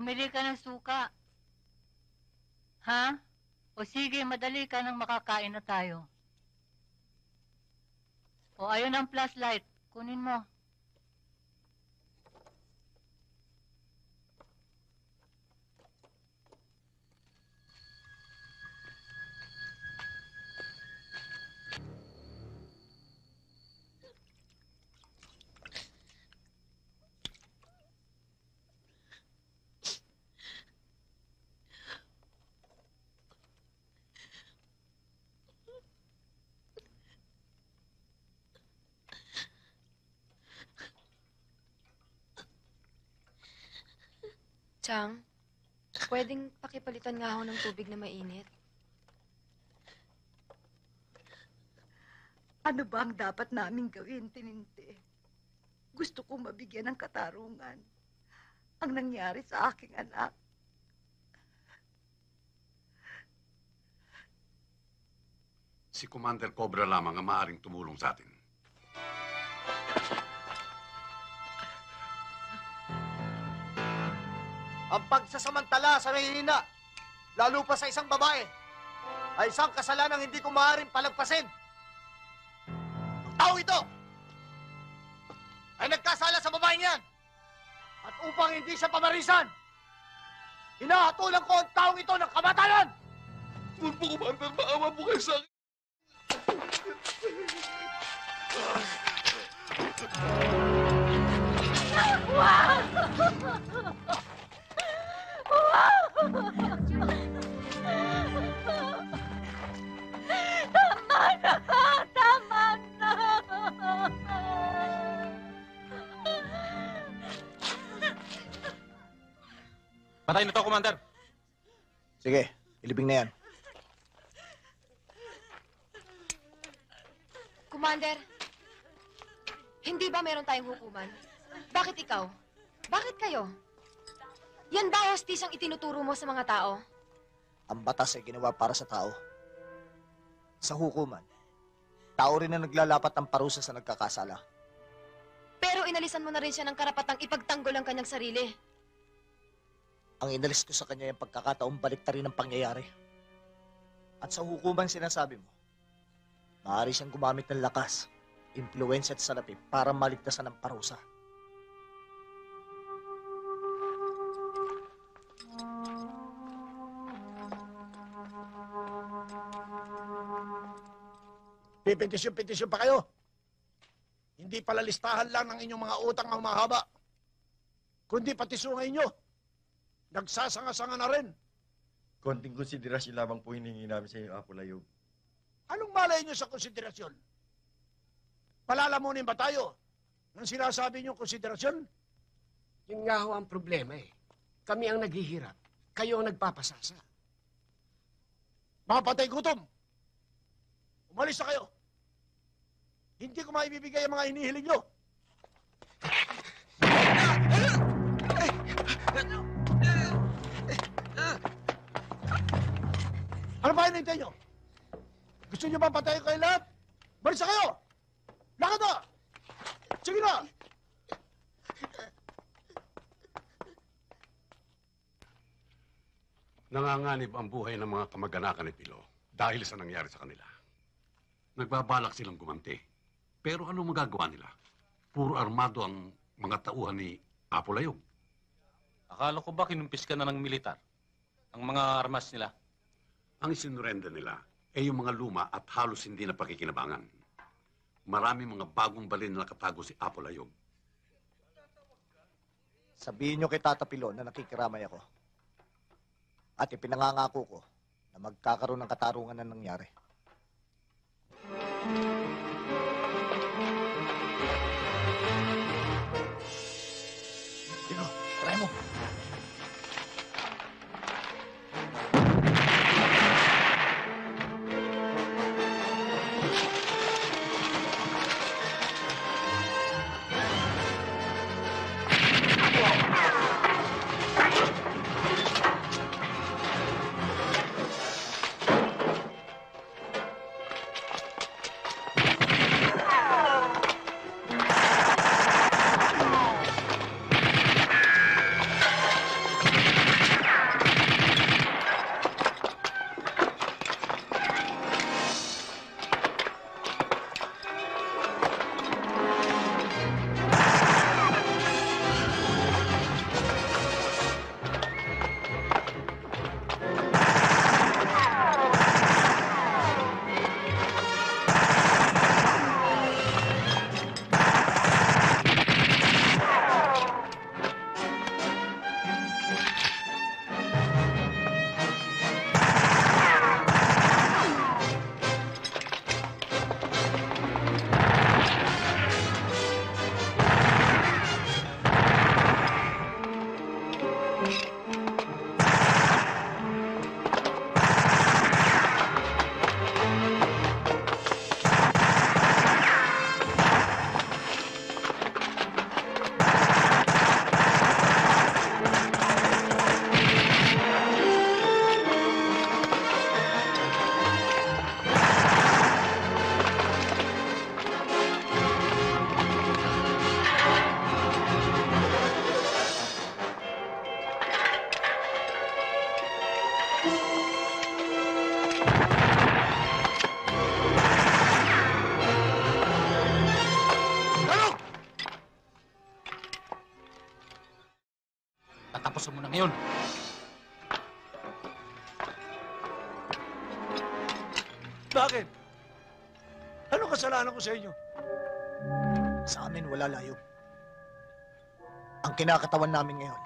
bumili ka ng suka. Ha? O sige, madali ka nang makakain na tayo. O ayun ang flashlight. Kunin mo. Chang, pwedeng pakipalitan nga ako ng tubig na mainit. Ano ba ang dapat naming gawin, Tininte? Gusto kong mabigyan ng katarungan ang nangyari sa aking anak. Si Commander Cobra lamang ang maaaring tumulong sa atin. Ang pagsasamantala sa mahihina, lalo pa sa isang babae, ay isang kasalanang hindi ko maaaring palagpasin. Ang tao ito ay nagkasala sa babaeng yan. At upang hindi siya pamarisan, hinahatulan ko ang taong ito ng kamatayan! Huwag po, Commander, maawa po kayo sa akin. Tama na! Tama na! Patay na to, Commander. Sige, ilibing na yan. Commander, hindi ba meron tayong hukuman? Bakit ikaw? Bakit kayo? Yan ba hostis ang itinuturo mo sa mga tao? Ang batas ay ginawa para sa tao. Sa hukuman, tao rin na naglalapat ng parusa sa nagkakasala. Pero inalisan mo na rin siya ng karapatang ipagtanggol ang kanyang sarili. Ang inalis ko sa kanya yung pagkakataong baliktarin ng pangyayari. At sa hukuman sinasabi mo, maaari siyang gumamit ng lakas, impluensya at salapi para maligtasan ng parusa. Pipetisyon pa kayo. Hindi pala listahan lang ng inyong mga utang ang mahaba, kundi pati sungay nyo. Nagsasanga-sanga na rin. Konting konsiderasyon lamang po hiningi namin sa inyo, Apo Layog. Anong malay nyo sa konsiderasyon? Palalamunin ba tayo ng sinasabi nyo konsiderasyon? Yun nga ho ang problema eh. Kami ang naghihirap. Kayo ang nagpapasasa. Mga patay gutom! Umalis na kayo! Hindi ko maibibigay ang mga hinihiling nyo! Ano ba hinintay nyo? Gusto nyo ba patayin kayo lahat? Malis na kayo! Lakad na! Sige na! Nanganganib ang buhay ng mga kamag-anakan ni Pilo dahil sa nangyari sa kanila. Nagbabalak silang gumanti. Pero ano magagawa nila? Puro armado ang mga tauhan ni Apo Layog. Akala ko ba kinumpis ka na ng militar? Ang mga armas nila? Ang isinurenda nila ay yung mga luma at halos hindi na pakikinabangan. Marami mga bagong balin na nakatago si Apo Layog. Sabihin nyo kay Tata Pilo na nakikiramay ako. At ipinangangako ko na magkakaroon ng katarungan na nangyari. Pilo, try mo. Tatapusin mo na ngayon. Bakit? Anong kasalanan ko sa inyo? Sa amin wala layo. Ang kinakatawan namin ngayon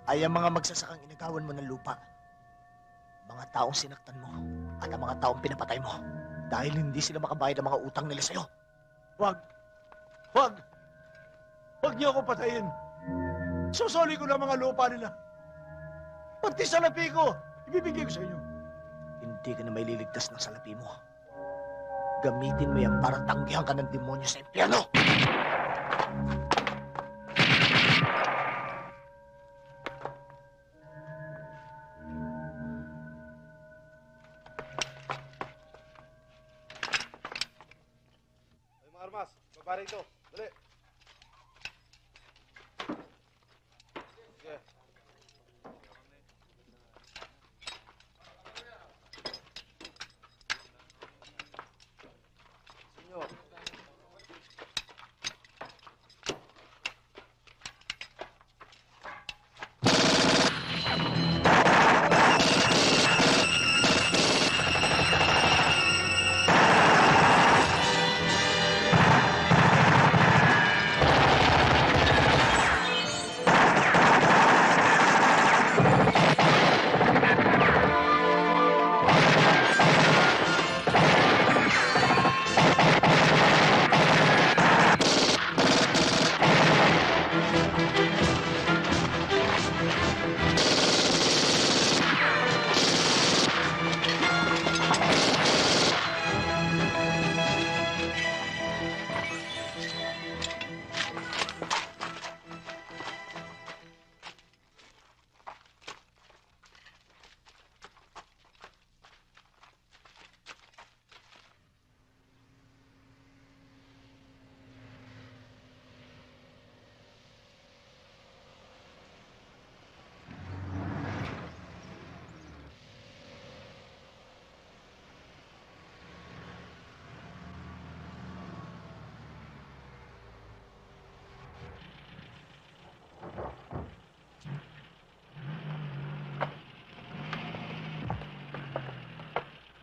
ay ang mga magsasakang inagawan mo ng lupa. Mga taong sinaktan mo at ang mga taong pinapatay mo dahil hindi sila makabayad ng mga utang nila sa'yo. Huwag! Huwag! Huwag niyo ako patayin. Susuli ko ng mga lupa nila. Pati salapi ko, ibibigay ko sa inyo. Hindi ka na may liligtas ng salapi mo. Gamitin mo yan para tanggihan ka ng demonyo sa impyerno! Ay, mga armas, baba rito. Dali. Sige. Sinyo.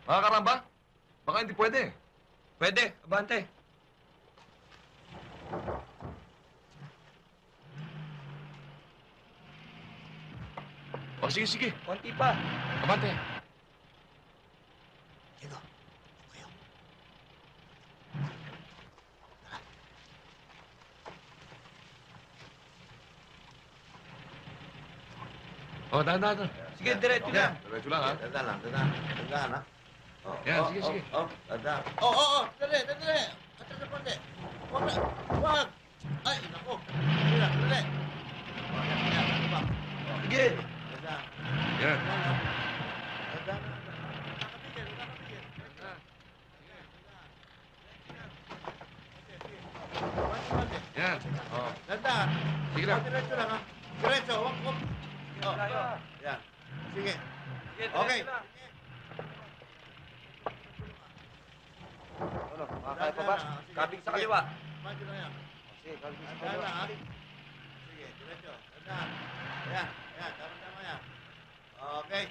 Mga karamba, baka hindi pwede. Pwede, abante. O, sige, sige. Konti pa. Abante. Diego, kayo. O, dahan. Sige, diretso lang. Diretso lang, ha? Tandaan, ha? Yan, sige. Tandaan. Oo, dali. Atras na konti. Huwag. Ay, naku. Dali. Yan, ano ba? Sige. Tandaan. Yan. Tandaan. Yan. Tandaan. Sige lang. Diretso lang, ha? Diretso, huwag. Yan. Sige. Okay. Ano, makakaya pa ba? Kabing sa kaliwa. Medyo na yan. Sige, kabing sa kaliwa. Sige, diretso. Tandaan. Yan, tama yan. Okay.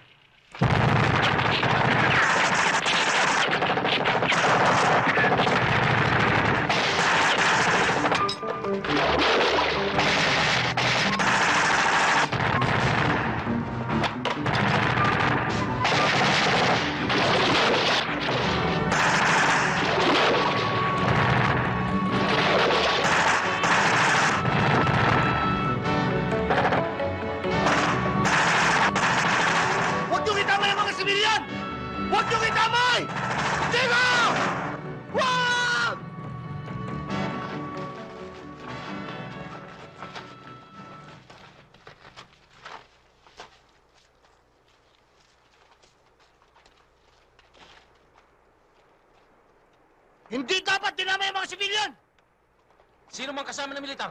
sibilyan! Huwag niyong itamay! Digo! Huwag! Hindi dapat dinamay ang mga sibilyan! Sino mang kasama ng militar?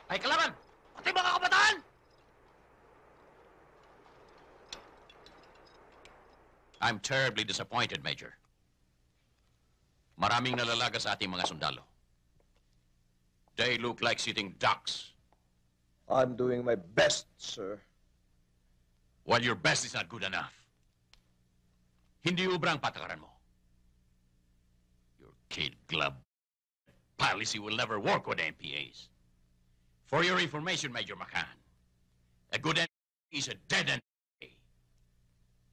Ay kalaban! Pati mga kabataan! I'm terribly disappointed, Major. Maraming nalalaga sa ating mga sundalo. They look like sitting ducks. I'm doing my best, sir. While your best is not good enough. Hindi ubra ang patakaran mo. Your kid glove policy will never work with MPAs. For your information, Major McCann, a good MPA is a dead MPA.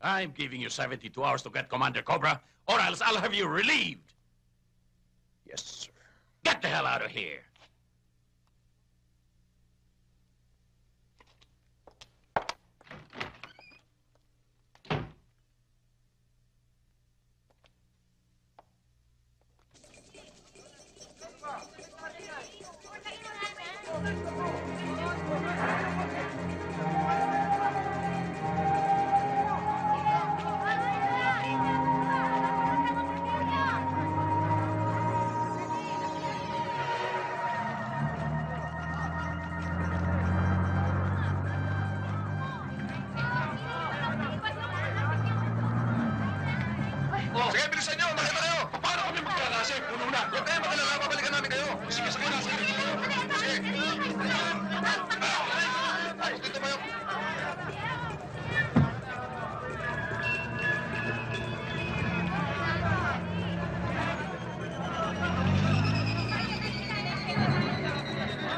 I'm giving you 72 hours to get Commander Cobra, or else I'll have you relieved. Yes, sir. Get the hell out of here. Sige, bilisan nyo! Makita kayo! Paano kami magkakasip? Puno na! Huwag kayo magalala, babalikan namin kayo! Sige, sige na! Sige! Sige! Dito kayo!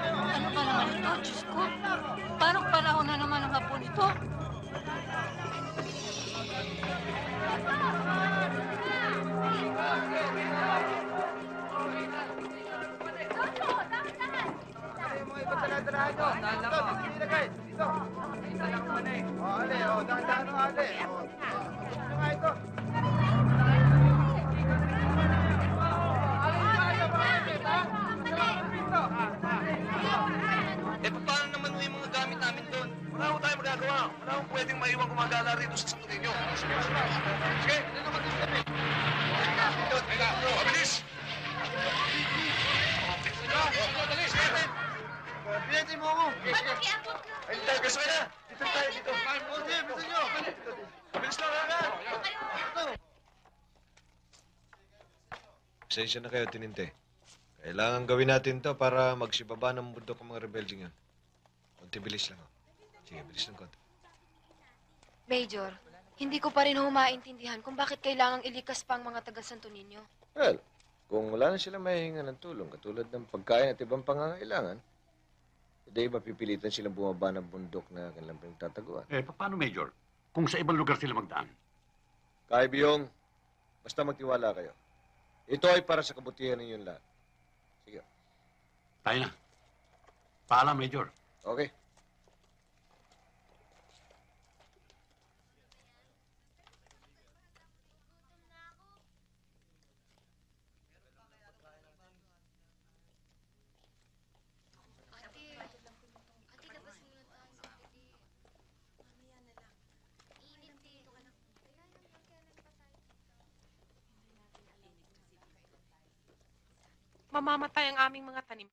Ano ba naman ito, Diyos ko? Parang panahon na naman ang hapon ito. Eh, paano naman yung mga gamit namin doon? Wala akong tayo magagawa. Wala akong pwedeng maiwan gumagala rito sa Santo Niño. Sige, sige. Sige, dito naman dito kami. Dito, teka. Mabilis! Pinatin mo ako. Ay, tayo, gusto ka na. Dito tayo, dito. Sige, bisa nyo. Mabilis lang, agad. Pasensya na kayo, Tininte. Kailangan gawin natin to para magsibaba ng bundok ng mga rebelding yan. Konti bilis lang. Sige, bilis ng konti. Major, hindi ko pa rin humaintindihan kung bakit kailangang ilikas pa ang mga taga Santo Niño. Well, kung wala na sila mahihinga ng tulong, katulad ng pagkain at ibang pangangailangan, hindi mapipilitan silang bumaba ng bundok na kanilang pinagtataguan. Eh, paano, Major? Kung sa ibang lugar sila magdaan? Kaibiyong, basta magtiwala kayo. Ito ay para sa kabutihan ninyong lahat. Sige. Tayo na. Paalam, Major. Okay. Mamamatay ang aming mga tanim.